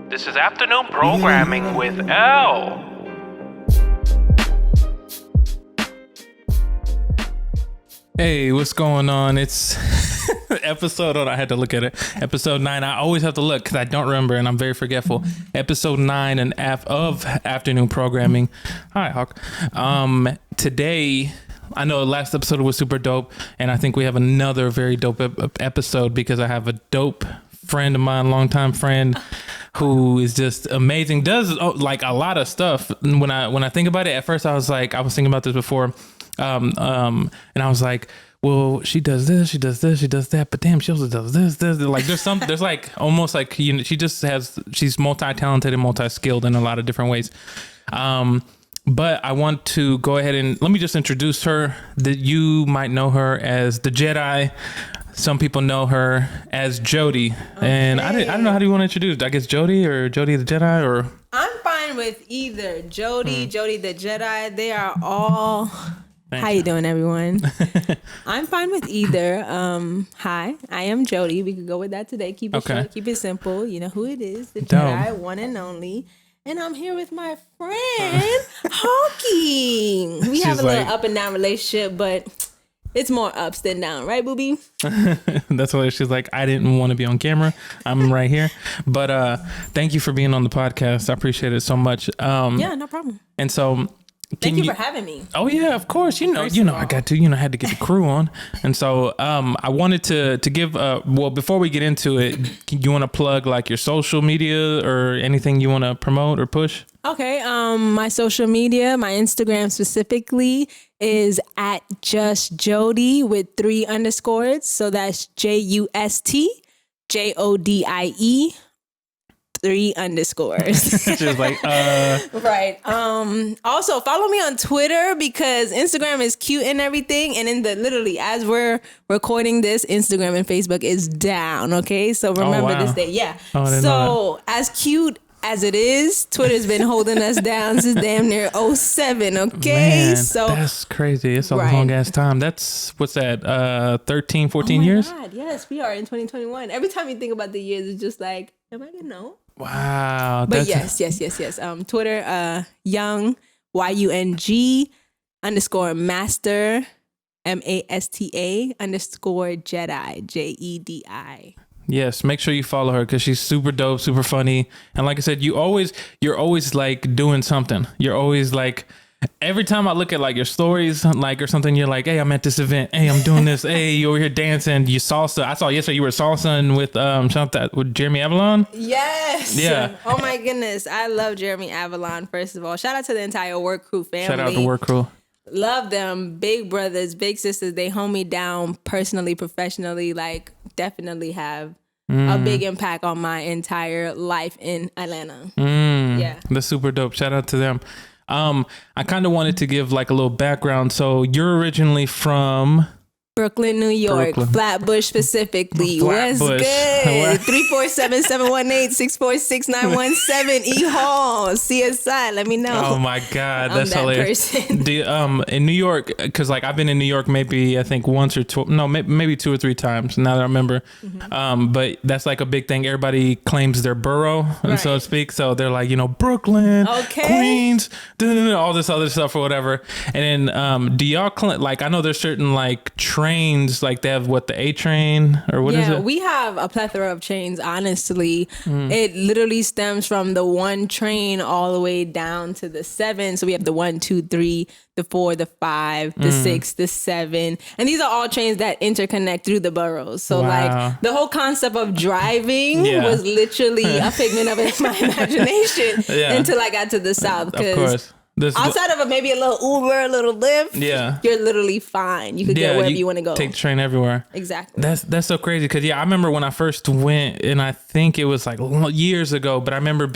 This is afternoon programming with L. Hey, what's going on? It's episode, I had to look at it. Episode 9. I always have to look because I don't remember and I'm very forgetful. Episode 9 of afternoon programming. Hi, Hawk. Today, I know the last episode was super dope, and I think we have another very dope episode because I have a dope friend of mine, longtime friend, who is just amazing. Does like a lot of stuff. When I think about it, at first I was thinking about this before, and I was like, well, she does this, she does this, she does that, but damn, she also does this. Like there's like almost like she's multi-talented and multi-skilled in a lot of different ways. But I want to go ahead and let me just introduce her. That you might know her as the Jedi. Some people know her as Jodi. Okay. And I don't know, how do you want to introduce? I guess Jodi or Jodi the Jedi, or? I'm fine with either. Jodi, Jodi the Jedi. They are all... How you doing, everyone? I'm fine with either. Hi, I am Jodi. We could go with that today. Keep it short, keep it simple. You know who it is. The Jedi, one and only. And I'm here with my friend, Hawking. We have a little up and down relationship, but it's more ups than down, right, booby? That's why she's like, I didn't want to be on camera. I'm right here. But thank you for being on the podcast. I appreciate it so much. Yeah, no problem. And so... Thank you for having me. Oh yeah, of course. I got to, I had to get the crew on. And so I wanted to give before we get into it, you want to plug like your social media or anything you want to promote or push? Okay. My social media, my Instagram specifically is at just Jodi with 3 underscores. So that's JUSTJODIE. 3 underscores. Just like, Right. Also follow me on Twitter because Instagram is cute and everything. And literally as we're recording this, Instagram and Facebook is down. Okay. So remember this day. Yeah. So as cute as it is, Twitter's been holding us down since damn near 07. Okay. Man, so that's crazy. It's a long ass time. That's what's that? 13, 14 years? God, yes, we are in 2021. Every time you think about the years, it's just like, am I gonna know? Wow. But yes. Twitter, young, YUNG _master, MASTA _Jedi, JEDI. Yes, make sure you follow her because she's super dope, super funny. And like I said, you're always like doing something. You're always like, every time I look at like your stories, like or something, you're like, hey, I'm at this event. Hey, I'm doing this. Hey, you over here dancing. You salsa. I saw yesterday you were salsaing with with Jeremy Avalon. Yes. Yeah. Oh my goodness, I love Jeremy Avalon. First of all, shout out to the entire work crew family. Shout out to work crew. Love them. Big brothers, big sisters. They hold me down personally, professionally. Like definitely have a big impact on my entire life in Atlanta. Yeah. That's super dope. Shout out to them. I kind of wanted to give like a little background. So you're originally from Brooklyn, New York, Flatbush specifically. What's good? 347-718-646-917 E-Hall, CSI. Let me know. Oh my God, that's hilarious. In New York, because like I've been in New York maybe I think once or maybe 2 or 3 times. Now that I remember, but that's like a big thing. Everybody claims their borough, so to speak. So they're like, Brooklyn, Queens, all this other stuff or whatever. And then, do y'all like? I know there's certain like trains, like they have the A train or what is it? We have a plethora of trains, honestly. It literally stems from the 1 train all the way down to the 7. So we have the 1, 2, 3, the 4, the 5, the 6, the 7. And these are all trains that interconnect through the boroughs. So like the whole concept of driving was literally a figment of my imagination until I got to the South. Of course. Outside of maybe a little Uber, a little Lyft, you're literally fine. You could get wherever you want to go. Take the train everywhere. Exactly. That's so crazy because I remember when I first went, and I think it was like years ago, but I remember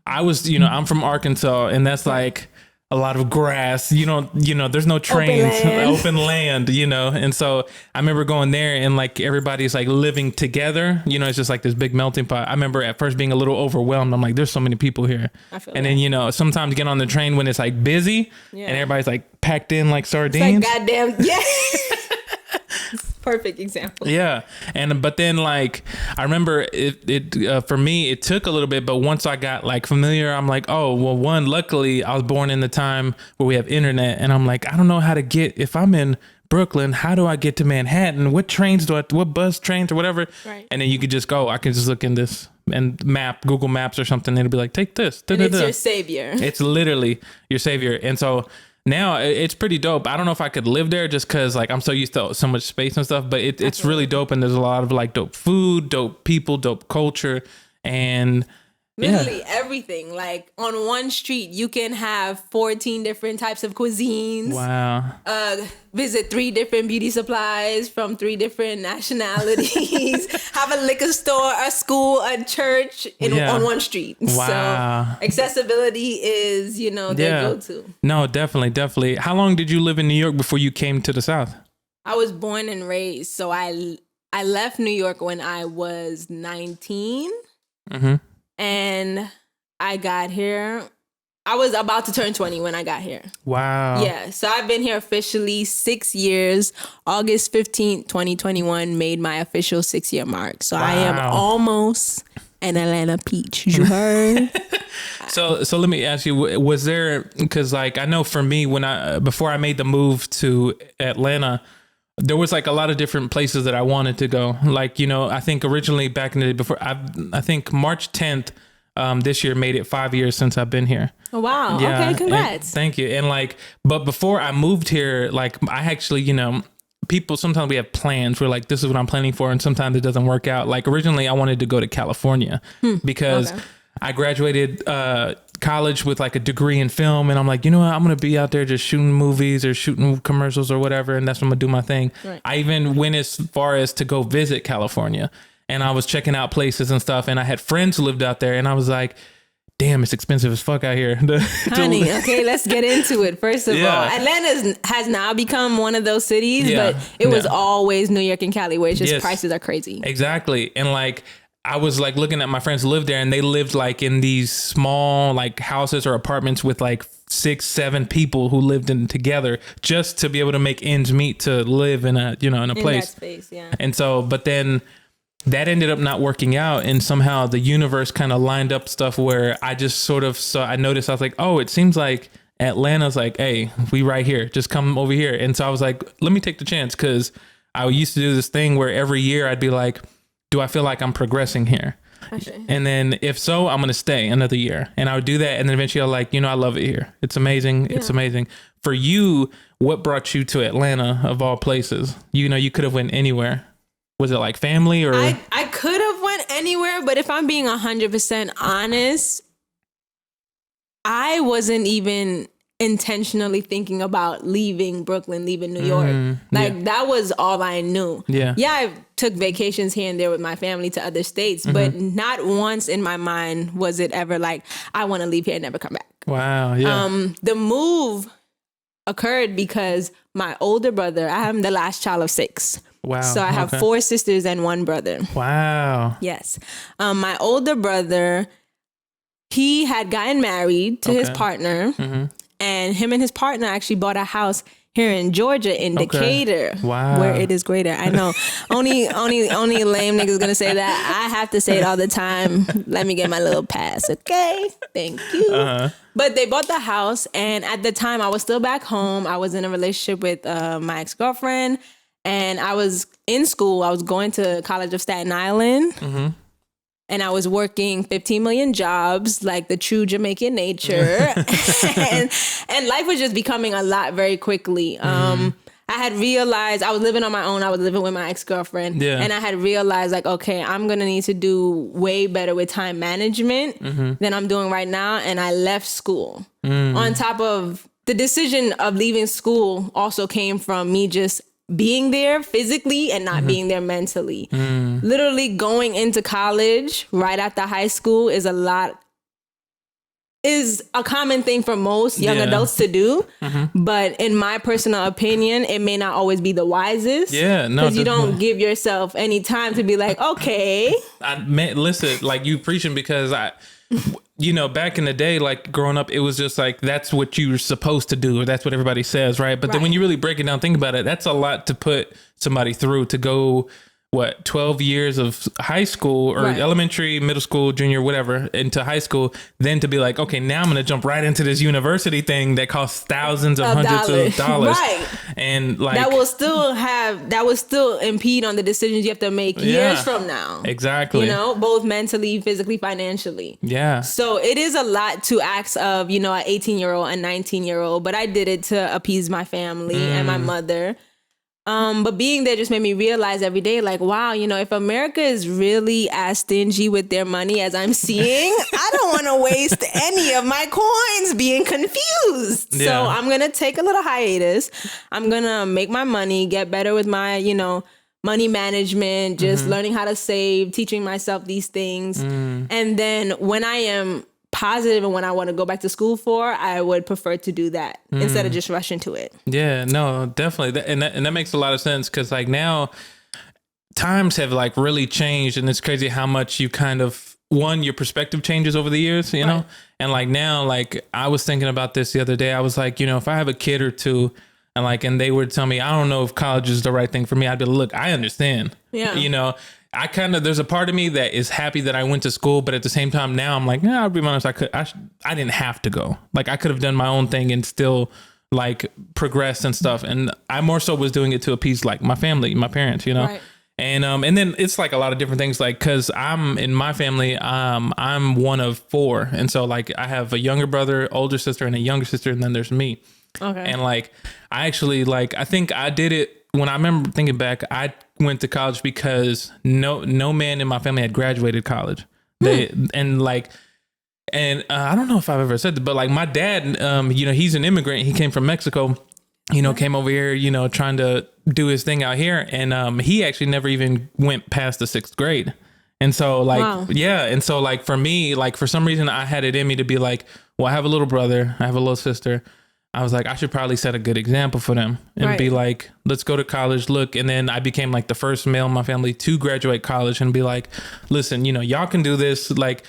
I'm from Arkansas, and that's like a lot of grass, there's no trains, open land, and so I remember going there and like everybody's like living together, it's just like this big melting pot. I remember at first being a little overwhelmed. I'm like, there's so many people here. And then, sometimes get on the train when it's like busy and everybody's like packed in like sardines. It's like goddamn, Perfect example. Yeah. But then like, I remember it for me, it took a little bit, but once I got like familiar, I'm like, oh, well, luckily I was born in the time where we have internet, and I'm like, I don't know how to get, if I'm in Brooklyn, how do I get to Manhattan? What trains what bus trains or whatever? Right. And then you could just go, I can just look in this and Google Maps or something. And it'll be like, take this. And it's your savior. It's literally your savior. And so now it's pretty dope. I don't know if I could live there just because like I'm so used to so much space and stuff, but it's really dope. And there's a lot of like dope food, dope people, dope culture, and literally everything. Like on one street, you can have 14 different types of cuisines. Wow. Visit 3 different beauty supplies from 3 different nationalities. Have a liquor store, a school, a church on one street. Wow. So accessibility is, their go-to. No, definitely. How long did you live in New York before you came to the South? I was born and raised. So I left New York when I was 19. Mm-hmm. And I got here. I was about to turn 20 when I got here. Wow. Yeah. So I've been here officially 6 years. August 15th, 2021 made my official 6-year mark. So I am almost an Atlanta peach. You heard? So let me ask you, was there, because like I know for me, before I made the move to Atlanta, there was like a lot of different places that I wanted to go. Like, I think originally back in the day before, I think March 10th this year made it 5 years since I've been here. Oh, wow. Yeah, okay, congrats. Thank you. And like, but before I moved here, like I actually, people, sometimes we have plans. We're like, this is what I'm planning for. And sometimes it doesn't work out. Like originally I wanted to go to California because I graduated college with like a degree in film, and I'm like, you know what, I'm gonna be out there just shooting movies or shooting commercials or whatever, and that's when I'm gonna do my thing. Right. I even went as far as to go visit California, and I was checking out places and stuff, and I had friends who lived out there, and I was like, damn, it's expensive as fuck out here. Honey, okay, let's get into it. First of all, Atlanta has now become one of those cities, but it was always New York and Cali where it's just prices are crazy. Exactly. And like, I was like looking at my friends who lived there, and they lived like in these small like houses or apartments with like 6-7 people who lived in together just to be able to make ends meet to live in a place. That space, yeah. And so, but then that ended up not working out, and somehow the universe kind of lined up stuff where I just sort of I noticed, I was like, oh, it seems like Atlanta's like, hey, we right here, just come over here. And so I was like, let me take the chance, because I used to do this thing where every year I'd be like, do I feel like I'm progressing here? And then if so, I'm going to stay another year. And I would do that. And then eventually I'm like, I love it here. It's amazing. Yeah. It's amazing. For you, what brought you to Atlanta of all places? You could have went anywhere. Was it like family or? I could have went anywhere, but if I'm being 100% honest, I wasn't even intentionally thinking about leaving Brooklyn, leaving New York. That was all I knew. Yeah, I took vacations here and there with my family to other states, but not once in my mind was it ever like, I want to leave here and never come back. Wow. Yeah. The move occurred because my older brother, I am the last child of 6. Wow. So I have 4 sisters and 1 brother. Wow. Yes. My older brother, he had gotten married to his partner. And him and his partner actually bought a house here in Georgia, in Decatur, where it is greater. I know only lame niggas gonna say that. I have to say it all the time. Let me get my little pass, okay? Thank you. But they bought the house, and at the time I was still back home. I was in a relationship with my ex-girlfriend, and I was in school. I was going to College of Staten Island. And I was working 15 million jobs, like the true Jamaican nature. and life was just becoming a lot very quickly. I had realized I was living on my own. I was living with my ex-girlfriend. And I had realized like, okay, I'm going to need to do way better with time management than I'm doing right now. And I left school. On top of the decision of leaving school also came from me just being there physically and not being there mentally. Literally going into college right after high school is a common thing for most young adults to do. But in my personal opinion, it may not always be the wisest. Yeah, no. Because you don't give yourself any time to be like, okay. Listen, like you preaching, because you know, back in the day, like growing up, it was just like, that's what you're supposed to do, or that's what everybody says, right? But then when you really break it down, think about it, that's a lot to put somebody through, to go, 12 years of high school or elementary, middle school, junior, whatever, into high school, then to be like, okay, now I'm going to jump right into this university thing that costs thousands of hundreds of dollars. Right. And like that will still impede on the decisions you have to make years from now. Exactly. You know, both mentally, physically, financially. Yeah. So it is a lot to ask of, you know, an 18-year-old and 19-year-old, but I did it to appease my family and my mother. But being there just made me realize every day, like, wow, you know, if America is really as stingy with their money as I'm seeing, I don't want to waste any of my coins being confused. Yeah. So I'm going to take a little hiatus. I'm going to make my money, get better with my, you know, money management, just learning how to save, teaching myself these things. And then when I am positive and when I want to go back to school for, I would prefer to do that instead of just rush into it. Yeah, no, definitely. And that makes a lot of sense, because like now times have like really changed, and it's crazy how much you kind of, your perspective changes over the years, you know? And like now, like I was thinking about this the other day. I was like, you know, if I have a kid or two and they would tell me, I don't know if college is the right thing for me, I'd be like, look, I understand. Yeah. You know, there's a part of me that is happy that I went to school, but at the same time now I'm like, I'll be honest, I didn't have to go. Like I could have done my own thing and still like progress and stuff. And I more so was doing it to appease like my family, my parents, you know? Right. And then it's like a lot of different things, like, cause in my family, I'm one of 4. And so like I have a younger brother, older sister, and a younger sister. And then there's me. Okay. And like, I actually I think I did it when I remember thinking back, I went to college because no man in my family had graduated college. I don't know if I've ever said that, but like my dad, you know, he's an immigrant. He came from Mexico, you know, came over here, you know, trying to do his thing out here. And he actually never even went past the 6th grade. And so like, yeah. And so like for me, like for some reason I had it in me to be like, well, I have a little brother, I have a little sister. I was like, I should probably set a good example for them and be like, let's go to college. Look. And then I became like the first male in my family to graduate college and be like, listen, you know, y'all can do this. Like,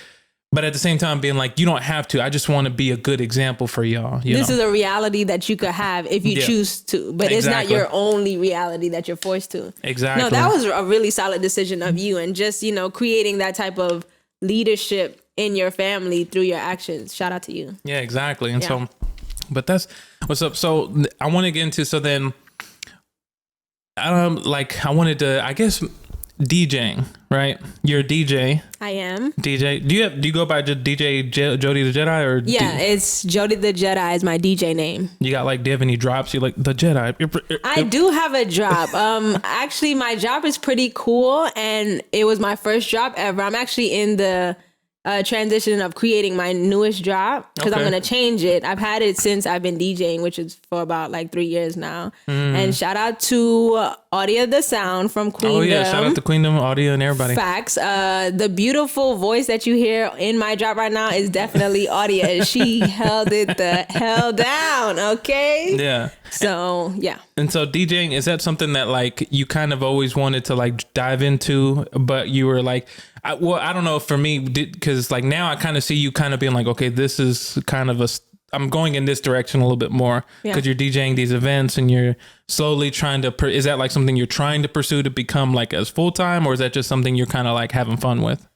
but at the same time being like, you don't have to. I just want to be a good example for y'all. This is a reality that you could have if you choose to, but it's not your only reality that you're forced to. Exactly. No, that was a really solid decision of you, and just, you know, creating that type of leadership in your family through your actions. Shout out to you. Yeah, exactly. And so, but that's what's up. So I want to get into, so then, I wanted to, I guess, DJing, right? You're a DJ. I am. DJ. Do you go by DJ Jodi the Jedi, or? Yeah, it's Jodi the Jedi is my DJ name. You got do you have any drops? You like the Jedi? I do have a drop. Actually, my drop is pretty cool, and it was my first drop ever. I'm actually in the transition of creating my newest drop, because I'm going to change it. I've had it since I've been DJing, which is for about 3 years now. And shout out to Audio the Sound from Queendom. Oh yeah, shout out to Queendom, Audio, and everybody. Facts. The beautiful voice that you hear in my drop right now is definitely Audio. She held it the hell down, okay? Yeah. So, yeah. And so DJing, is that something that you kind of always wanted to dive into, but you were I don't know, for me, because now I kind of see you kind of being okay, this is kind of I'm going in this direction a little bit more, because you're DJing these events and you're slowly trying to, is that something you're trying to pursue to become as full-time, or is that just something you're kind of having fun with?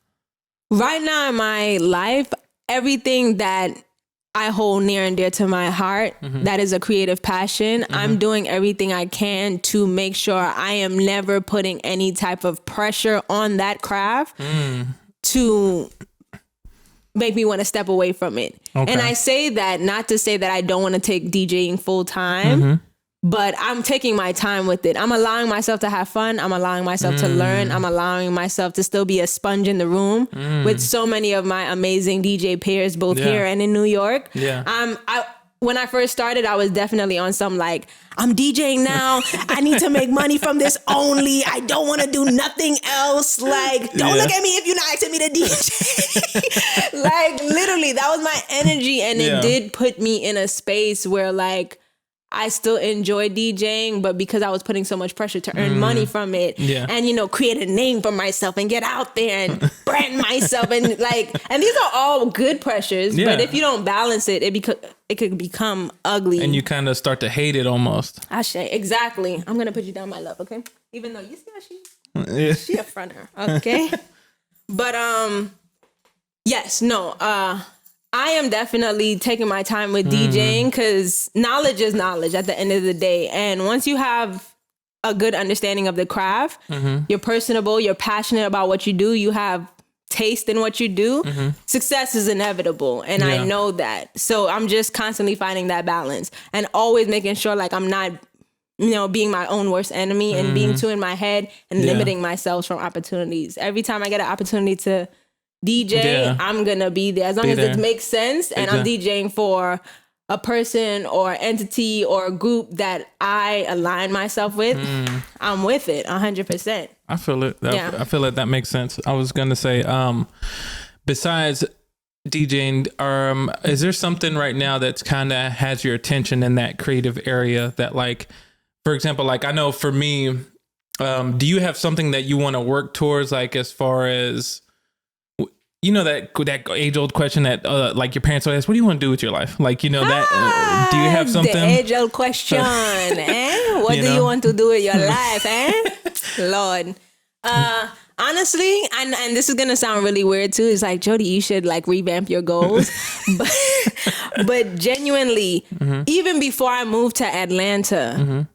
Right now in my life, everything that I hold near and dear to my heart, that is a creative passion. I'm doing everything I can to make sure I am never putting any type of pressure on that craft to make me want to step away from it. Okay. And I say that not to say that I don't want to take DJing full time, but I'm taking my time with it. I'm allowing myself to have fun. I'm allowing myself to learn. I'm allowing myself to still be a sponge in the room with so many of my amazing DJ peers, both here and in New York. Yeah. When I first started, I was definitely on some I'm DJing now. I need to make money from this only. I don't want to do nothing else. Don't look at me if you're not asking me to DJ. Literally, that was my energy. And it did put me in a space where I still enjoy DJing, but because I was putting so much pressure to earn money from it and, you know, create a name for myself and get out there and brand myself and like, and these are all good pressures, but if you don't balance it, it could become ugly. And you kind of start to hate it almost. Exactly. I'm going to put you down, my love. Okay. Even though you see how she a fronter. Okay. But, yes, no, I am definitely taking my time with DJing because knowledge is knowledge at the end of the day. And once you have a good understanding of the craft, you're personable, you're passionate about what you do, you have taste in what you do, success is inevitable. And I know that. So I'm just constantly finding that balance and always making sure like I'm not, you know, being my own worst enemy and being too in my head and limiting myself from opportunities. Every time I get an opportunity to DJ, I'm gonna be there as long as it makes sense and I'm DJing for a person or entity or a group that I align myself with. I'm with it 100%. I feel it. I feel like that makes sense. I was gonna say, besides DJing, is there something right now that's kind of has your attention in that creative area that, like, for example, like I know for me, do you have something that you want to work towards, like as far as, you know, that age-old question that like your parents always ask, what do you want to do with your life? Like, you know, that do you have something? The age-old question, What do you want to do with your life, Lord. Honestly, and this is going to sound really weird too. It's like, Jodi, you should like revamp your goals. but genuinely, even before I moved to Atlanta,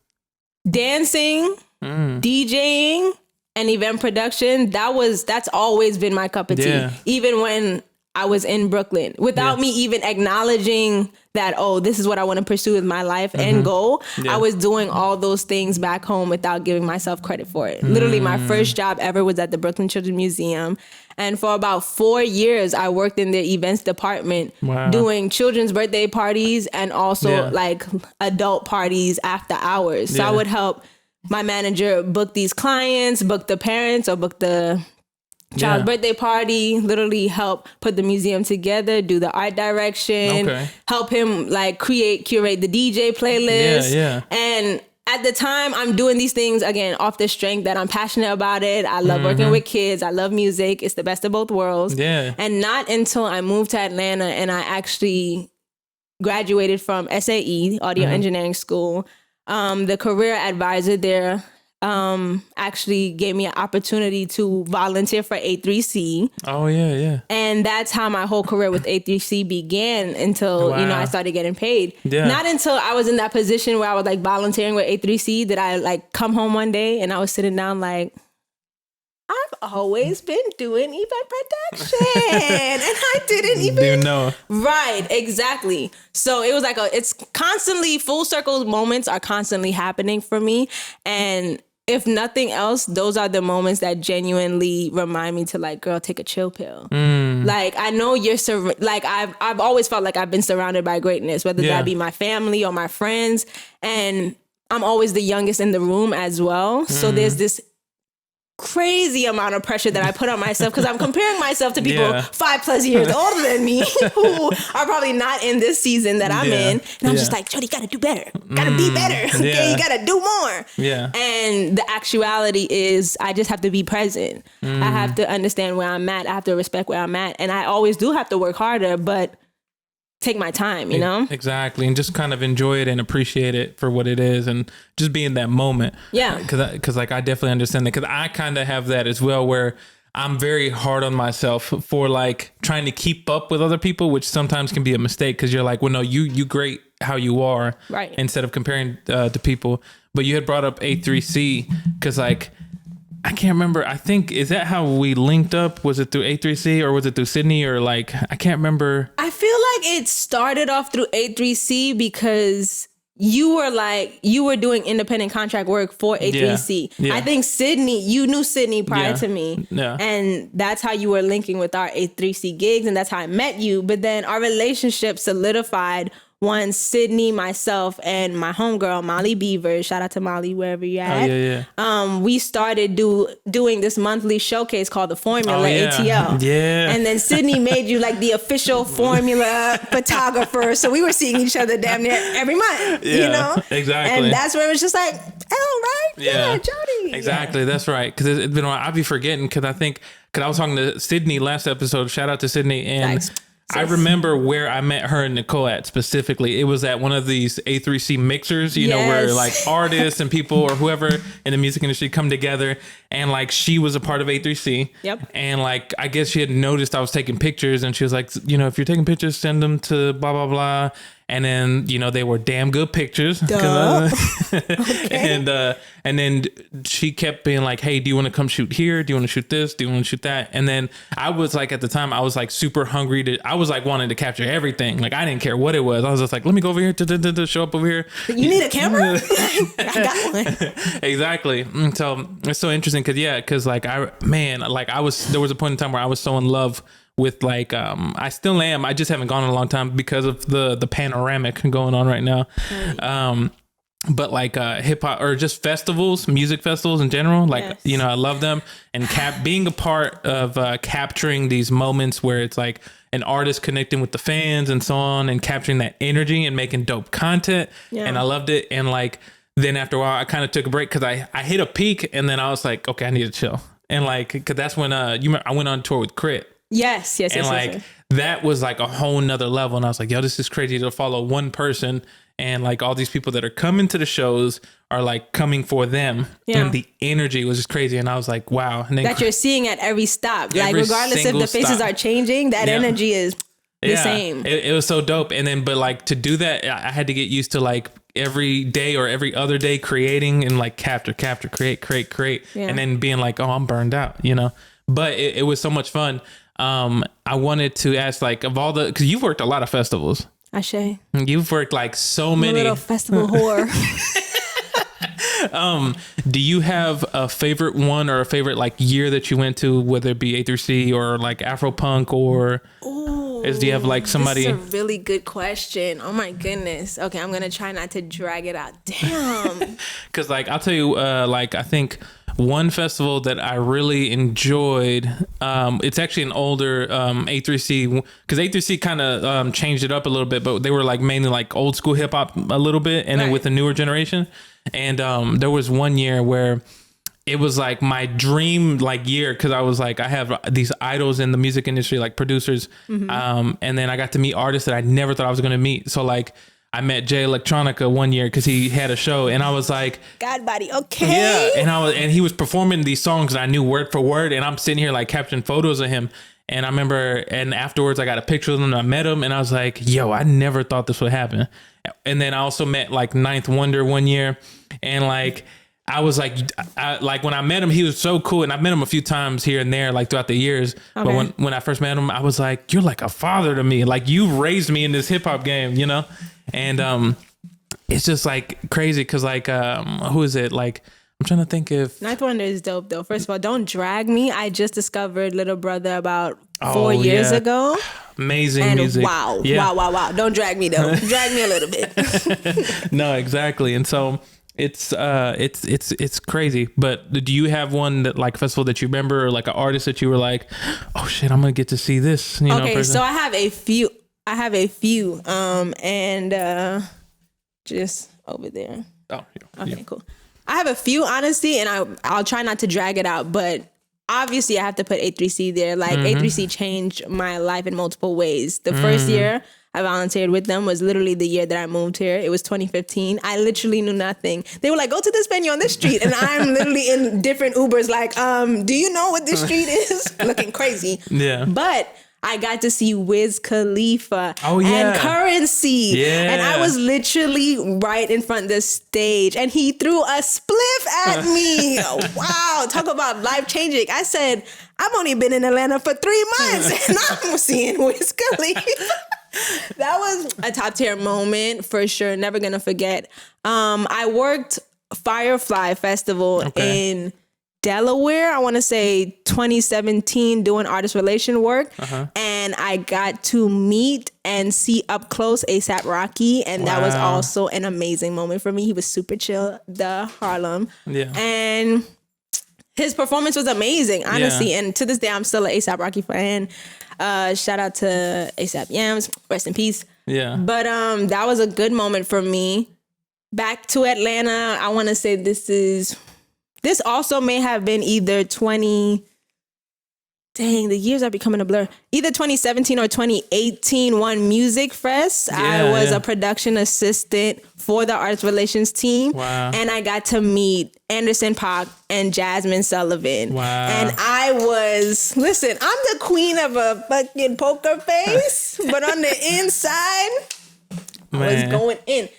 dancing, DJing, and event production, that's always been my cup of tea. Even when I was in Brooklyn, without me even acknowledging that, oh, this is what I want to pursue with my life and goal. I was doing all those things back home without giving myself credit for it. Literally, my first job ever was at the Brooklyn Children's Museum. And for about 4 years, I worked in the events department doing children's birthday parties and also like adult parties after hours. So I would help my manager book these clients, book the parents, or book the child's birthday party, literally help put the museum together, do the art direction, help him like curate the DJ playlist. And at the time, I'm doing these things, again, off the strength that I'm passionate about it. I love working with kids. I love music. It's the best of both worlds. And not until I moved to Atlanta and I actually graduated from SAE, Audio Engineering School, the career advisor there actually gave me an opportunity to volunteer for A3C. Oh, yeah. And that's how my whole career with A3C began until, you know, I started getting paid. Not until I was in that position where I was like volunteering with A3C did I like come home one day and I was sitting down like, I've always been doing event production and I didn't even know. Right, exactly. So it was like it's constantly full circle moments are constantly happening for me. And if nothing else, those are the moments that genuinely remind me to like, girl, take a chill pill. Like, I know you're like, I've always felt like I've been surrounded by greatness, whether that be my family or my friends. And I'm always the youngest in the room as well. So there's this crazy amount of pressure that I put on myself because I'm comparing myself to people 5+ years older than me who are probably not in this season that I'm in. And I'm just like, Jodi, gotta do better. Gotta be better. Okay, you gotta do more. And the actuality is I just have to be present. I have to understand where I'm at. I have to respect where I'm at. And I always do have to work harder, but take my time, you know? Exactly. And just kind of enjoy it and appreciate it for what it is and just be in that moment. Because like I definitely understand that because I kind of have that as well where I'm very hard on myself for like trying to keep up with other people, which sometimes can be a mistake because you're like, well, no, you great how you are. Right. Instead of comparing to people. But you had brought up A3C because like, I can't remember. I think, is that how we linked up? Was it through A3C or was it through Sydney or like, I can't remember. I feel like it started off through A3C because you were doing independent contract work for A3C. I think you knew Sydney prior to me. And that's how you were linking with our A3C gigs and that's how I met you. But then our relationship solidified once Sydney, myself, and my homegirl Molly Beaver, shout out to Molly wherever you're at. We started doing this monthly showcase called the Formula ATL. Yeah. And then Sydney made you like the official Formula photographer. So we were seeing each other damn near every month. Yeah, you know? Exactly. And that's where it was just like, oh right, yeah, Jodi. Exactly. Yeah. That's right. Because it's been a while. I'd be forgetting because I was talking to Sydney last episode. Shout out to Sydney. And nice. I remember where I met her and Nicole at specifically. It was at one of these A3C mixers, you know, where like artists and people or whoever in the music industry come together. And like she was a part of A3C. Yep. And like I guess she had noticed I was taking pictures and she was like, you know, if you're taking pictures, send them to blah, blah, blah. And then, you know, they were damn good pictures. Okay. And then she kept being like, hey, do you want to come shoot here? Do you want to shoot this? Do you want to shoot that? And then I was like, at the time, I was like super hungry I was like wanting to capture everything. Like, I didn't care what it was. I was just like, let me go over here to show up over here. You need a camera? I got one. Exactly. And so it's so interesting because like, there was a point in time where I was so in love with like I still am. I just haven't gone in a long time because of the panoramic going on right now. Right. But like hip hop or just festivals, music festivals in general, like you know, I love them. And being a part of capturing these moments where it's like an artist connecting with the fans and so on, and capturing that energy and making dope content. Yeah. And I loved it. And like then after a while, I kind of took a break because I hit a peak, and then I was like, okay, I need to chill. And like because that's when I went on tour with Crit. Yes. And like that was like a whole nother level. And I was like, yo, this is crazy to follow one person. And like all these people that are coming to the shows are like coming for them. Yeah. And the energy was just crazy. And I was like, wow. And then that you're seeing at every stop. Like regardless if the faces are changing, that energy is the same. It was so dope. And then, but like to do that, I had to get used to like every day or every other day creating and like capture, create. Yeah. And then being like, oh, I'm burned out, you know? But it was so much fun. I wanted to ask like of all because you've worked a lot of festivals. Ashe. You've worked like so many. A little festival whore. Do you have a favorite one or a favorite like year that you went to, whether it be A3C or like Afropunk or do you have like somebody? This is a really good question. Oh my goodness. Okay, I'm gonna try not to drag it out. Damn. Because like I'll tell you, like I think one festival that I really enjoyed, it's actually an older A3C, because A3C kind of changed it up a little bit, but they were like mainly like old school hip hop a little bit, and then with the newer generation. And there was one year where it was like my dream like year, because I was like, I have these idols in the music industry, like producers, and then I got to meet artists that I never thought I was going to meet. So like I met Jay Electronica one year because he had a show, and I was like, God body, okay. Yeah, and he was performing these songs that I knew word for word, and I'm sitting here like capturing photos of him. And I remember, and afterwards I got a picture of him and I met him, and I was like, yo, I never thought this would happen. And then I also met like Ninth Wonder one year, and like I was like, when I met him, he was so cool, and I've met him a few times here and there, like throughout the years. Okay. But when I first met him, I was like, you're like a father to me. Like you raised me in this hip hop game, you know? And it's just like crazy because like who is it? Like I'm trying to think if Ninth Wonder is dope though. First of all, don't drag me. I just discovered Little Brother about 4 years ago. Amazing and music. Wow. Don't drag me though. Drag me a little bit. No, exactly. And so it's crazy. But do you have one that like festival that you remember, or like an artist that you were like, oh shit, I'm gonna get to see this? You know, okay, so I have a few. And just over there. Oh, yeah. Okay, cool. I have a few, honestly, and I'll try not to drag it out, but obviously I have to put A3C there. Like A3C changed my life in multiple ways. The first year I volunteered with them was literally the year that I moved here. It was 2015. I literally knew nothing. They were like, go to this venue on this street. And I'm literally in different Ubers like, do you know what this street is? Looking crazy. Yeah. But I got to see Wiz Khalifa and Currency. Yeah. And I was literally right in front of the stage. And he threw a spliff at me. Wow. Talk about life-changing. I said, I've only been in Atlanta for 3 months. And I'm seeing Wiz Khalifa. That was a top-tier moment for sure. Never going to forget. I worked Firefly Festival in Delaware, I want to say 2017, doing artist relation work. And I got to meet and see up close A$AP Rocky, and that was also an amazing moment for me. He was super chill, the Harlem. Yeah. And his performance was amazing, honestly. Yeah. And to this day, I'm still an A$AP Rocky fan. Shout out to A$AP Yams, rest in peace. Yeah. But that was a good moment for me. Back to Atlanta, I want to say this also may have been either the years are becoming a blur. Either 2017 or 2018 One Music Fest. I was a production assistant for the arts relations team. Wow. And I got to meet Anderson .Paak and Jasmine Sullivan. Wow. And I'm the queen of a fucking poker face, but on the inside, I was going in.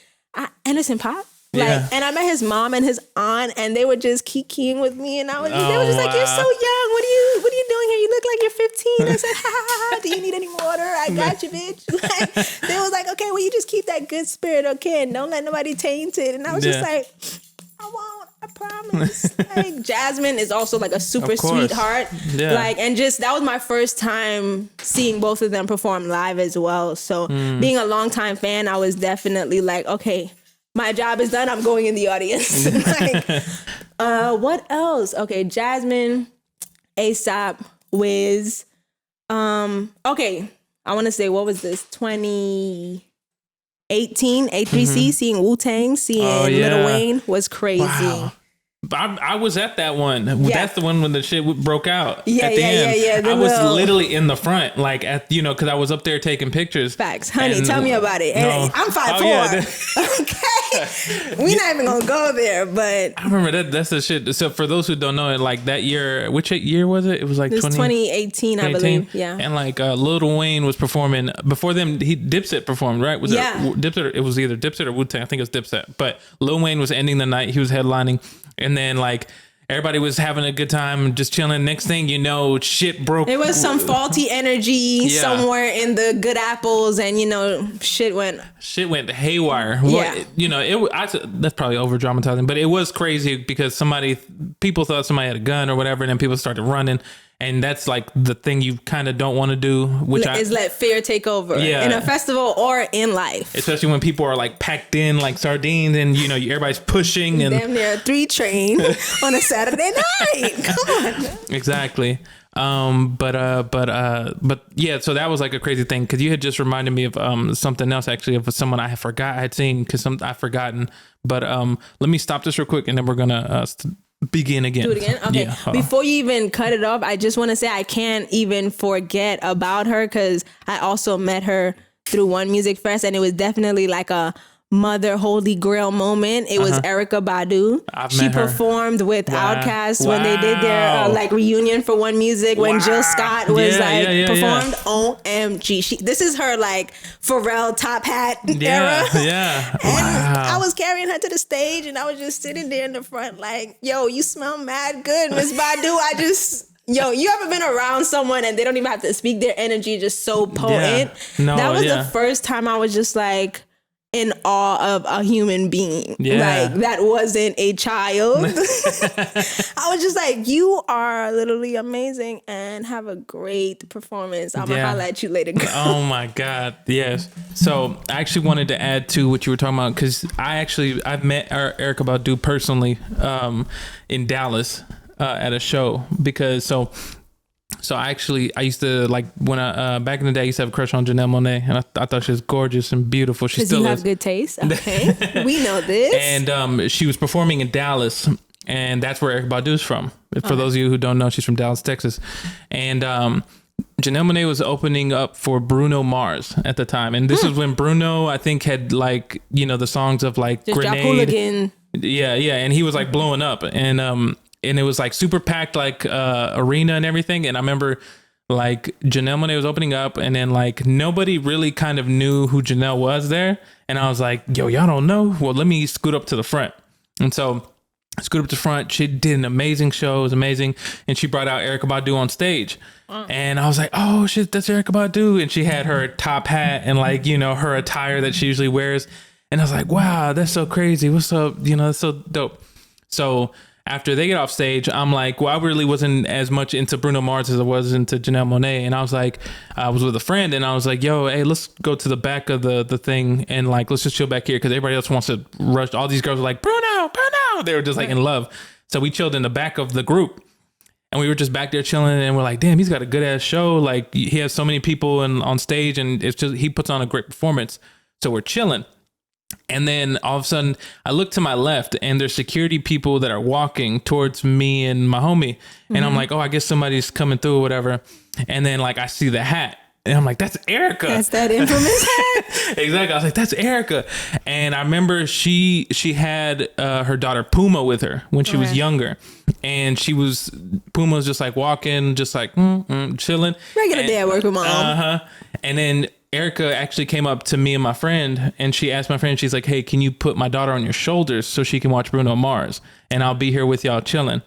Anderson .Paak? And I met his mom and his aunt, and they were just kikiing with me, and they were just like, "You're so young. What are you doing here? You look like you're 15." I said, "Ha. Do you need any water? I got you, bitch." They was like, "Okay, well, you just keep that good spirit, okay, and don't let nobody taint it." And I was just like, "I won't. I promise." Like, Jasmine is also like a super sweetheart. Yeah. Like, and just that was my first time seeing both of them perform live as well. So being a longtime fan, I was definitely like, okay, my job is done. I'm going in the audience. What else? Okay, Jasmine, A$AP, Wiz. Okay, I want to say, what was this? 2018, A3C, seeing Wu-Tang, seeing Lil Wayne was crazy. Wow. I was at that one. Yeah. That's the one when the shit broke out. At the end. Yeah. I was literally in the front, like because I was up there taking pictures. Facts, honey. Tell me about it. And I'm 5'4". Okay, we're not even gonna go there. But I remember that's the shit. So for those who don't know, like that year, which year was it? It was like 2018, I believe. Yeah. And like Lil Wayne was performing before them. Dipset performed, right? Was it Dipset? It was either Dipset or Wu-Tang. I think it was Dipset. But Lil Wayne was ending the night. He was headlining. And then like everybody was having a good time, just chilling. Next thing you know, shit broke. It was some faulty energy somewhere in the Good Apples, and shit went haywire. That's probably over dramatizing, but it was crazy because people thought somebody had a gun or whatever, and then people started running. And that's like the thing you kind of don't want to do, is let fear take over in a festival or in life. Especially when people are like packed in like sardines, and everybody's pushing and damn near a 3 train on a Saturday night. Come on. Exactly. But yeah. So that was like a crazy thing because you had just reminded me of something else actually of someone I had seen because I've forgotten. But let me stop this real quick and then we're gonna begin again. Do it again? Okay. Yeah. Before you even cut it off, I just want to say I can't even forget about her because I also met her through One Music Fest, and it was definitely like a mother holy grail moment. It was Erykah Badu. She performed with Outkast when they did their reunion for One Music when Jill Scott was performed. OMG. This is her like Pharrell top hat era. Yeah. And I was carrying her to the stage and I was just sitting there in the front like, yo, you smell mad good, Miss Badu. Yo, you ever been around someone and they don't even have to speak, their energy just so potent? That was the first time I was just like in awe of a human being. Like that wasn't a child. I was just like, you are literally amazing and have a great performance. I'm gonna holler at you later, girl. Oh my God, yes. So I actually wanted to add to what you were talking about because I've met Erykah Badu personally in Dallas at a show because So I used to like when back in the day I used to have a crush on Janelle Monáe, and I thought she was gorgeous and beautiful. She still is. Because you have good taste. Okay, we know this. And she was performing in Dallas, and that's where Erykah Badu's from. For those of you who don't know, she's from Dallas, Texas. And Janelle Monáe was opening up for Bruno Mars at the time, and this is when Bruno I think had like the songs of like just Grenade. Hooligan. Yeah, and he was like blowing up, and it was like super packed like arena and everything. And I remember like Janelle Monáe was opening up and then like nobody really kind of knew who Janelle was there. And I was like, yo, y'all don't know? Well, let me scoot up to the front. And so I scooted up to the front. She did an amazing show. It was amazing. And she brought out Erykah Badu on stage. And I was like, oh shit, that's Erykah Badu. And she had her top hat and like, her attire that she usually wears. And I was like, wow, that's so crazy. What's up? That's so dope. So after they get off stage, I'm like, well, I really wasn't as much into Bruno Mars as I was into Janelle Monáe. And I was like, I was with a friend and I was like, yo, hey, let's go to the back of the thing and like, let's just chill back here. Cause everybody else wants to rush. All these girls were like, Bruno. They were just like in love. So we chilled in the back of the group and we were just back there chilling and we're like, damn, he's got a good ass show. Like he has so many people on stage and it's just, he puts on a great performance. So we're chilling. And then all of a sudden I look to my left and there's security people that are walking towards me and my homie. And I'm like, oh, I guess somebody's coming through or whatever. And then like I see the hat and I'm like, that's Erica. That's that infamous hat. Exactly. I was like, that's Erica. And I remember she had her daughter Puma with her when she was younger. And Puma was just like walking, just like chilling. Regular day at work with mom. And then Erica actually came up to me and my friend and she asked my friend, she's like, hey, can you put my daughter on your shoulders so she can watch Bruno Mars and I'll be here with y'all chilling.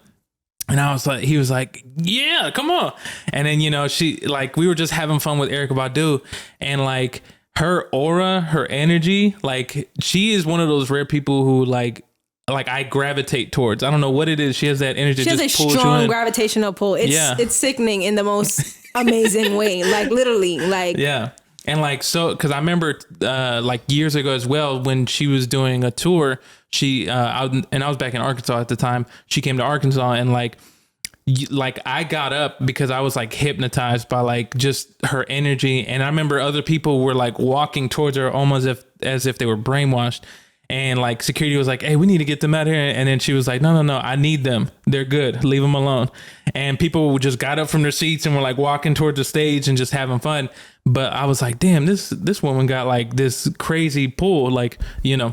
And I was like, he was like, yeah, come on. And then, you know, she like, we were just having fun with Erykah Badu and like her aura, her energy, like she is one of those rare people who like I gravitate towards. I don't know what it is. She has that energy. She has a strong gravitational pull. It's sickening in the most amazing way. Like literally like. Yeah. And like, so, cause I remember, like years ago as well, when she was doing a tour, I was back in Arkansas at the time. She came to Arkansas and like I got up because I was like hypnotized by like just her energy. And I remember other people were like walking towards her almost as if they were brainwashed. And like security was like, hey, we need to get them out of here. And then she was like, no, I need them. They're good. Leave them alone. And people just got up from their seats and were like walking towards the stage and just having fun. But I was like, damn, this woman got like this crazy pull, like, you know,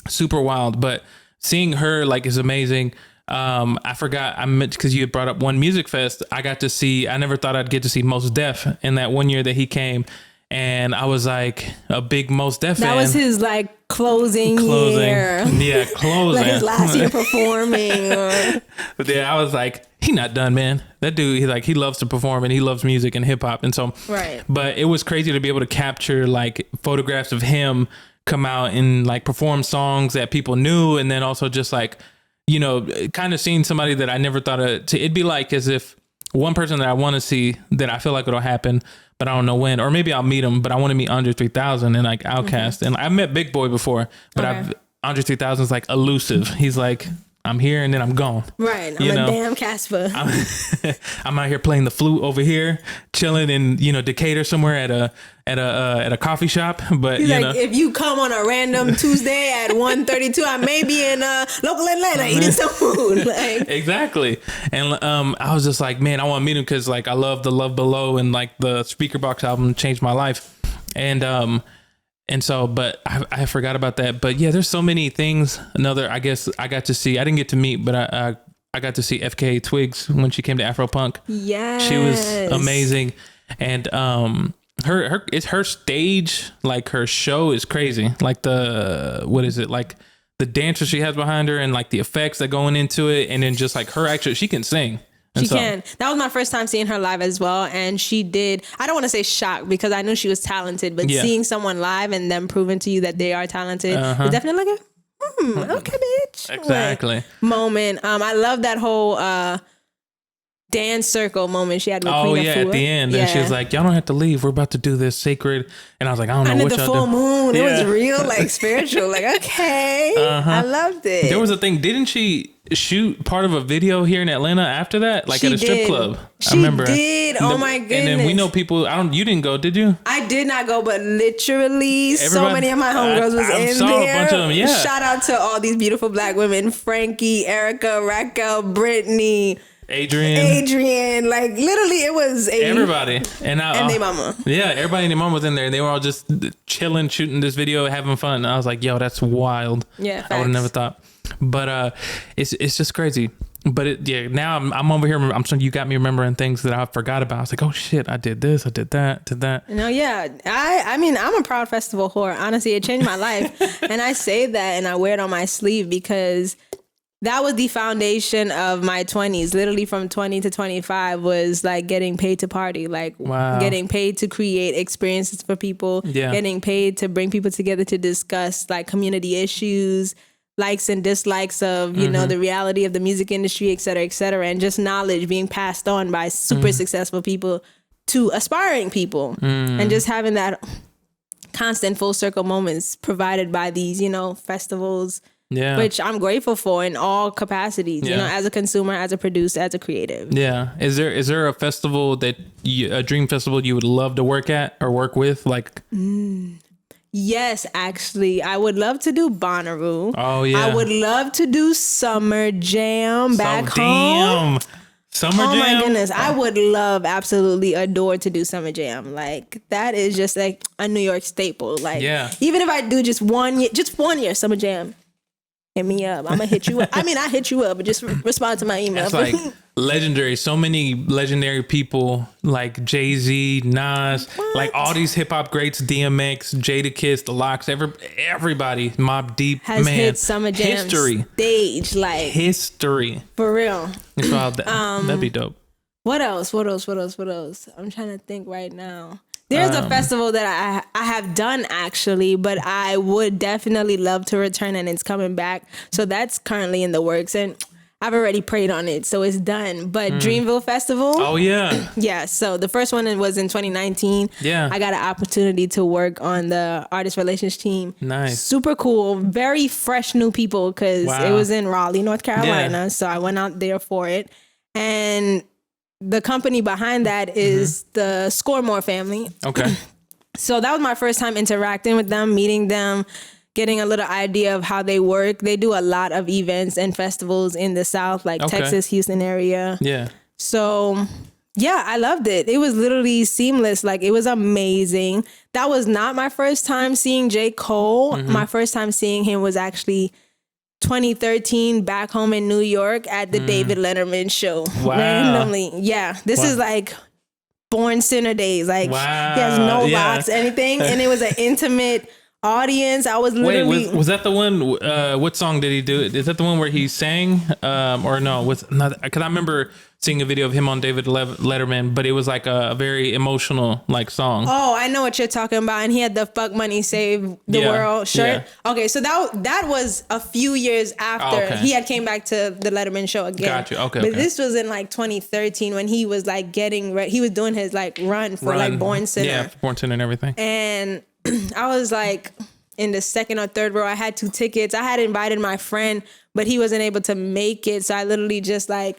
super wild. But seeing her like is amazing. I forgot, I meant because you had brought up One Music Fest. I never thought I'd get to see Mos Def in that one year that he came. And I was like a big Mos Def fan. That was his like closing year. Yeah, closing. Like his last year performing. But yeah, I was like, he not done, man. That dude, he loves to perform and he loves music and hip hop. And so, right. But it was crazy to be able to capture like photographs of him come out and like perform songs that people knew. And then also just like, you know, kind of seeing somebody that I never thought it'd be like as if one person that I want to see that I feel like it'll happen, but I don't know when, or maybe I'll meet him, but I want to meet Andre 3000 and like Outkast. And I've met Big Boy before, but Andre 3000 is like elusive. He's like, I'm here and then I'm gone. Right. I'm a damn Casper. I'm out here playing the flute over here, chilling in, you know, Decatur somewhere at a coffee shop. But he's you like, know, if you come on a random Tuesday at 1:32, I may be in local Atlanta eating some food. Like, exactly. And I was just like, man, I want to meet him because like I love the Love Below and like the Speaker Box album changed my life. And so, but I forgot about that. But yeah, there's so many things. I guess I got to see, I didn't get to meet, but I got to see FKA Twigs when she came to Afropunk. Yes. She was amazing. And her stage, like her show is crazy. Like like the dancers she has behind her and like the effects that going into it. And then just like her actually, she can sing. She can. That was my first time seeing her live as well. And she did, I don't want to say shock because I knew she was talented, but seeing someone live and them proving to you that they are talented was definitely like okay, bitch. Exactly. Like, moment. I love that whole dance circle moment she had with Queen Afua. At the end. And she was like, y'all don't have to leave. We're about to do this sacred. And I was like, I don't know what y'all do. Under the full moon. It was real, like spiritual. Like, okay. I loved it. There was a thing. Didn't she shoot part of a video here in Atlanta after that? Like at a strip club? I remember. She did. Oh my goodness. And then we know people, you didn't go, did you? I did not go, but literally so many of my homegirls was in there. A bunch of them, yeah. Shout out to all these beautiful black women. Frankie, Erica, Raquel, Brittany, Adrian, like literally it was everybody and their mama. Yeah, everybody and their mama was in there. They were all just chilling, shooting this video, having fun. And I was like, yo, that's wild. Yeah, facts. I would have never thought. But it's just crazy. But now I'm over here. I'm sorry, you got me remembering things that I forgot about. I was like, oh shit, I did this, I did that. No, yeah. I mean, I'm a proud festival whore. Honestly, it changed my life. And I say that and I wear it on my sleeve because that was the foundation of my 20s. Literally from 20 to 25 was like getting paid to party, like getting paid to create experiences for people, getting paid to bring people together to discuss like community issues, likes and dislikes of, you know, the reality of the music industry, et cetera, and just knowledge being passed on by super successful people to aspiring people, and just having that constant full circle moments provided by these, you know, festivals, which I'm grateful for in all capacities, you know, as a consumer, as a producer, as a creative. Yeah. Is there a festival a dream festival you would love to work at or work with? Like, yes, actually, I would love to do Bonnaroo. Oh yeah. I would love to do Summer Jam back home. Summer Jam. Oh my goodness. I would love, absolutely adore to do Summer Jam. Like, that is just like a New York staple. Like, even if I do just 1 year Summer Jam, hit me up. I'm gonna hit you up. I mean, I hit you up, but just respond to my email. It's like legendary. So many legendary people like Jay-Z, Nas, like all these hip hop greats, DMX, Jadakiss, The Lox, everybody, Mobb Deep, has hit Summer Jam history stage, like history for real. So that'd be dope. What else? I'm trying to think right now. There's a festival that I have done actually, but I would definitely love to return, and it's coming back. So that's currently in the works, and I've already prayed on it, so it's done. But Dreamville Festival. Oh yeah. Yeah. So the first one was in 2019. Yeah. I got an opportunity to work on the artist relations team. Nice. Super cool. Very fresh new people because it was in Raleigh, North Carolina. Yeah. So I went out there for it, and the company behind that is the Scoremore family. Okay. So that was my first time interacting with them, meeting them, getting a little idea of how they work. They do a lot of events and festivals in the South, like Texas, Houston area. Yeah. So yeah, I loved it. It was literally seamless. Like, it was amazing. That was not my first time seeing J. Cole. My first time seeing him was actually 2013 back home in New York at the David Letterman show. Wow. Randomly. Yeah. This is like Born Sinner days. Like, he has no locks, anything. And it was an intimate audience. I was literally... Wait, was that the one? What song did he do? Is that the one where he sang? Or no? Because I remember seeing a video of him on David Letterman, but it was like a very emotional like song. Oh, I know what you're talking about. And he had the "Fuck Money Save the World" shirt. Yeah. Okay, so that was a few years after he had came back to the Letterman show again. Gotcha. Okay. But this was in like 2013 when he was like getting ready. He was doing his like run for like Born Sinner. Yeah, Born Sinner and everything. And I was like in the second or third row. I had 2 tickets. I had invited my friend, but he wasn't able to make it. So I literally just like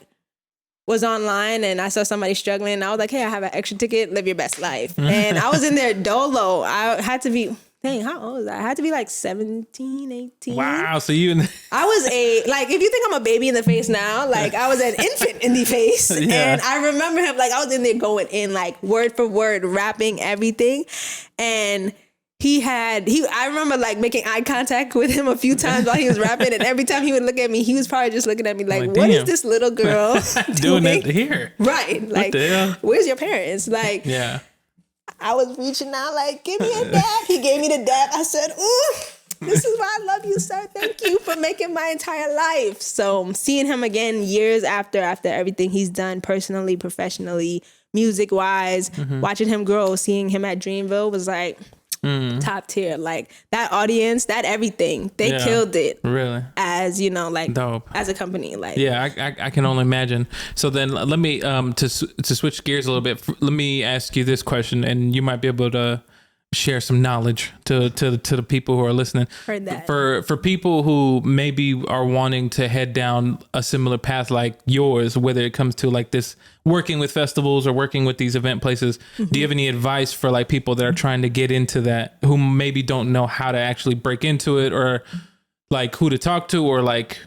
was online and I saw somebody struggling. And I was like, hey, I have an extra ticket. Live your best life. And I was in there dolo. I had to be, dang, how old was I? I had to be like 17, 18. Wow. So I was like, if you think I'm a baby in the face now, like I was an infant in the face. And I remember him, like I was in there going in like word for word, rapping everything. And I remember like making eye contact with him a few times while he was rapping, and every time he would look at me, he was probably just looking at me like what is this little girl doing it here? Right. Like, where's your parents? Like, I was reaching out like, give me a dab. He gave me the dab. I said, ooh, this is why I love you, sir. Thank you for making my entire life. So seeing him again years after everything he's done personally, professionally, music wise, watching him grow, seeing him at Dreamville was like, top tier. Like that audience, that everything, they killed it. Really, as you know, like dope as a company. Like I can only imagine. So then let me to switch gears a little bit. Let me ask you this question, and you might be able to share some knowledge to the people who are listening. Heard that. For people who maybe are wanting to head down a similar path like yours, whether it comes to like this working with festivals or working with these event places, do you have any advice for like people that are trying to get into that, who maybe don't know how to actually break into it, or like who to talk to, or like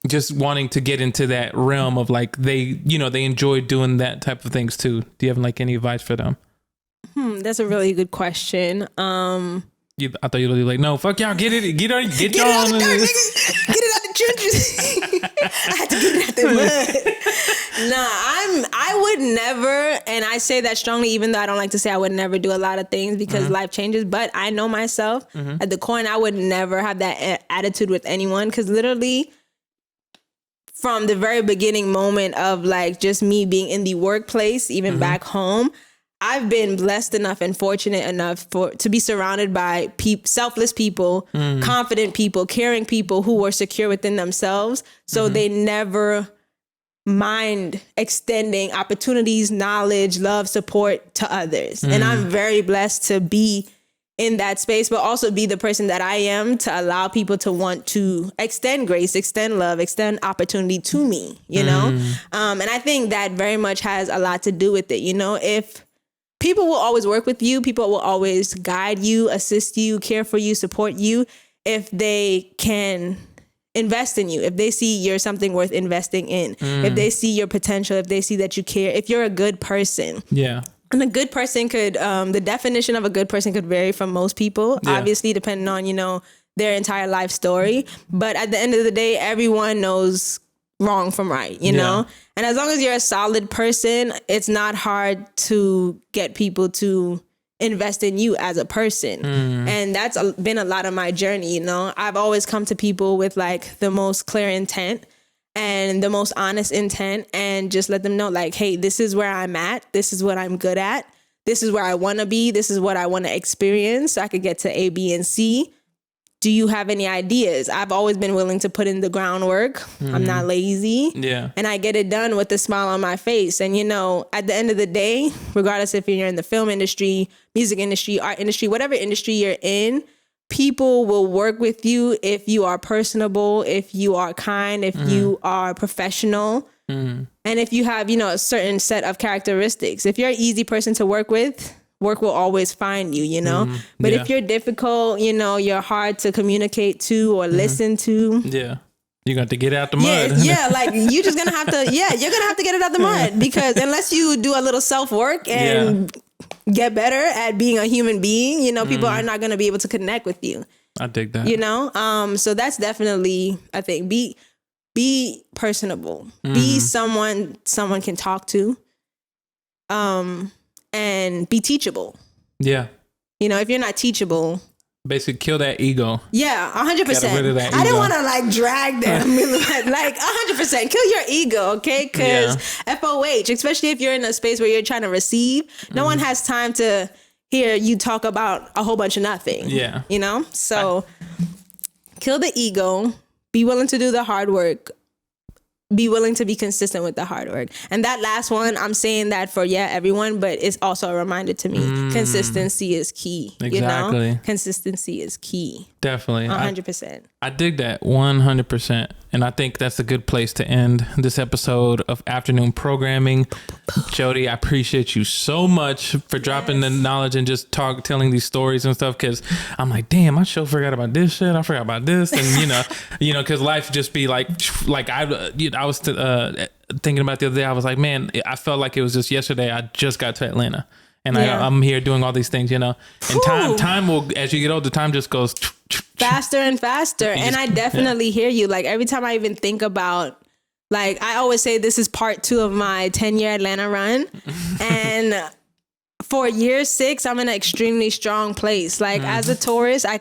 just wanting to get into that realm of like they enjoy doing that type of things too? Do you have like any advice for them? That's a really good question. I thought you were like, no, fuck y'all, get on. Get it out the trenches. I had to get it out the mud. I would never, and I say that strongly, even though I don't like to say I would never do a lot of things because life changes. But I know myself at the core, and I would never have that attitude with anyone, because literally from the very beginning moment of like just me being in the workplace, even back home, I've been blessed enough and fortunate enough to be surrounded by selfless people, confident people, caring people who were secure within themselves. So they never mind extending opportunities, knowledge, love, support to others. And I'm very blessed to be in that space, but also be the person that I am to allow people to want to extend grace, extend love, extend opportunity to me, you know? And I think that very much has a lot to do with it. You know, if people will always work with you, people will always guide you, assist you, care for you, support you, if they can invest in you, if they see you're something worth investing in, if they see your potential, if they see that you care, if you're a good person. Yeah. And a good person could, the definition of a good person could vary from most people, obviously, depending on, you know, their entire life story. But at the end of the day, everyone knows wrong from right, you know? And as long as you're a solid person, it's not hard to get people to invest in you as a person. And that's been a lot of my journey, you know? I've always come to people with like the most clear intent and the most honest intent, and just let them know like, hey, this is where I'm at. This is what I'm good at. This is where I want to be. This is what I want to experience so I could get to A, B, and C. Do you have any ideas? I've always been willing to put in the groundwork. I'm not lazy. Yeah. And I get it done with a smile on my face. And, you know, at the end of the day, regardless if you're in the film industry, music industry, art industry, whatever industry you're in, people will work with you if you are personable, if you are kind, if you are professional, and if you have, you know, a certain set of characteristics. If you're an easy person to work with, work will always find you, you know? But if you're difficult, you know, you're hard to communicate to or listen to. Yeah. You're going to get out the mud. Yeah, like you're just going to have to, you're going to have to get it out the mud, because unless you do a little self-work and get better at being a human being, you know, people are not going to be able to connect with you. I dig that. You know? So that's definitely, I think, be personable. Be someone can talk to. And be teachable. Yeah. You know, if you're not teachable. Basically kill that ego. Yeah, 100%. I didn't want to like drag them. Like 100%. Kill your ego, okay? Because FOH, especially if you're in a space where you're trying to receive, no one has time to hear you talk about a whole bunch of nothing. Yeah. You know? So kill the ego. Be willing to do the hard work. Be willing to be consistent with the hard work. And that last one, I'm saying that for everyone, but it's also a reminder to me. Consistency is key. Exactly. You know? Consistency is key. Definitely. 100%. I dig that 100%. And I think that's a good place to end this episode of Afternoon Programming. Jodi, I appreciate you so much for dropping the knowledge and just telling these stories and stuff. Cause I'm like, damn, I sure forgot about this shit. I forgot about this. And you know, cause life just be like I was thinking about the other day. I was like, man, I felt like it was just yesterday. I just got to Atlanta. And I'm here doing all these things, you know. And time will, as you get older, time just goes faster and faster. And I definitely hear you. Like every time I even think about, like I always say, this is part 2 of my 10-year Atlanta run. And for year 6, I'm in an extremely strong place. Like as a tourist, I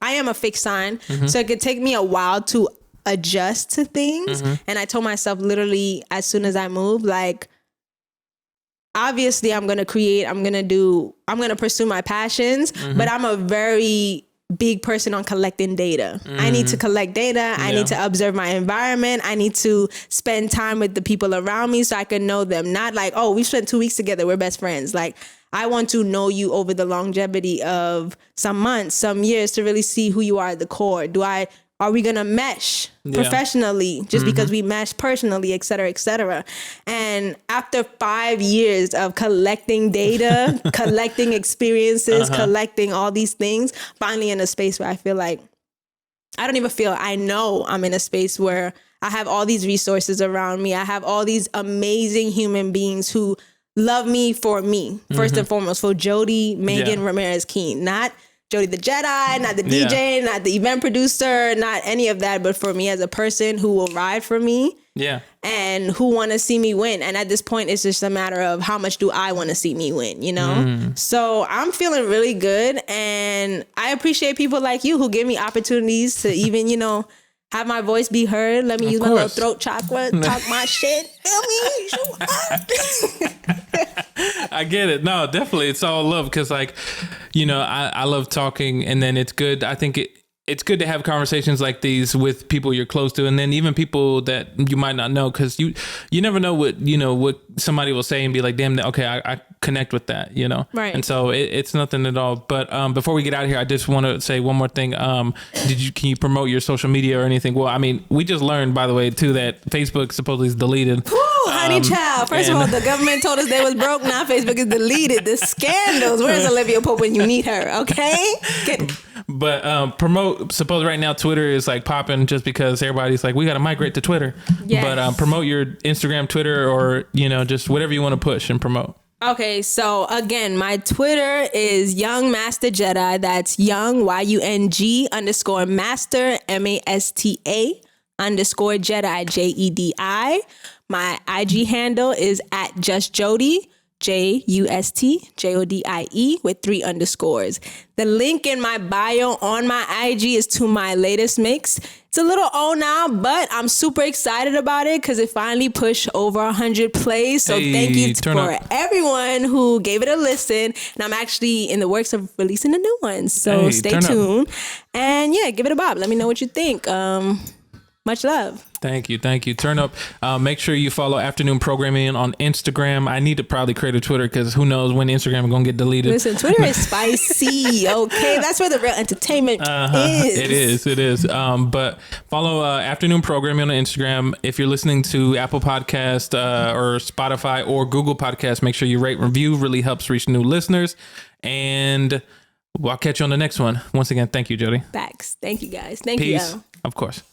am a fixed sign. So it could take me a while to adjust to things. And I told myself literally as soon as I move, like, obviously I'm going to create, I'm going to pursue my passions, but I'm a very big person on collecting data. I need to collect data. I need to observe my environment. I need to spend time with the people around me so I can know them. Not like, oh, we spent 2 weeks together, we're best friends. Like I want to know you over the longevity of some months, some years, to really see who you are at the core. Are we going to mesh professionally just because we mesh personally, et cetera, et cetera? And after 5 years of collecting data, collecting experiences, collecting all these things, finally in a space where I feel like, I know I'm in a space where I have all these resources around me. I have all these amazing human beings who love me for me, first and foremost, for Jodi, Megan Ramirez Keene, not Jodi the Jedi, not the DJ, not the event producer, not any of that, but for me as a person who will ride for me and who want to see me win. And at this point, it's just a matter of how much do I want to see me win, you know? So I'm feeling really good. And I appreciate people like you who give me opportunities to even, you know, have my voice be heard. Let me use my little throat chakra, talk my shit. Feel me? I get it. No, definitely. It's all love because, like, I love talking, and then it's good. I think it's good to have conversations like these with people you're close to, and then even people that you might not know, because you never know what somebody will say and be like, damn, okay, I connect with that, Right. And so it's nothing at all. But before we get out of here, I just want to say one more thing. Can you promote your social media or anything? Well, I mean, we just learned, by the way, too, that Facebook supposedly is deleted. Woo, honey child. First of all, the government told us they was broke. Now Facebook is deleted. The scandals. Where's Olivia Pope when you need her? Okay. But suppose right now Twitter is like popping just because everybody's like, we got to migrate to Twitter. Yes. But promote your Instagram, Twitter, or, just whatever you want to push and promote. Okay, so again, my Twitter is Young Master Jedi. That's Young, YUNG _Master, MASTA _Jedi, JEDI. My IG handle is at Just Jodie, JUST JODIE with 3 underscores. The link in my bio on my IG is to my latest mix. It's a little old now, but I'm super excited about it because it finally pushed over 100 plays. So thank you for everyone who gave it a listen. And I'm actually in the works of releasing a new one. So stay tuned. And yeah, give it a bop. Let me know what you think. Much love. Thank you. Turn up. Make sure you follow Afternoon Programming on Instagram. I need to probably create a Twitter because who knows when Instagram is going to get deleted. Listen, Twitter is spicy, okay? That's where the real entertainment is. It is. But follow Afternoon Programming on Instagram. If you're listening to Apple Podcast or Spotify or Google Podcast, make sure you rate and review. Really helps reach new listeners. And I'll catch you on the next one. Once again, thank you, Jodi. Facts. Thank you, guys. Thank Peace. you. Of course.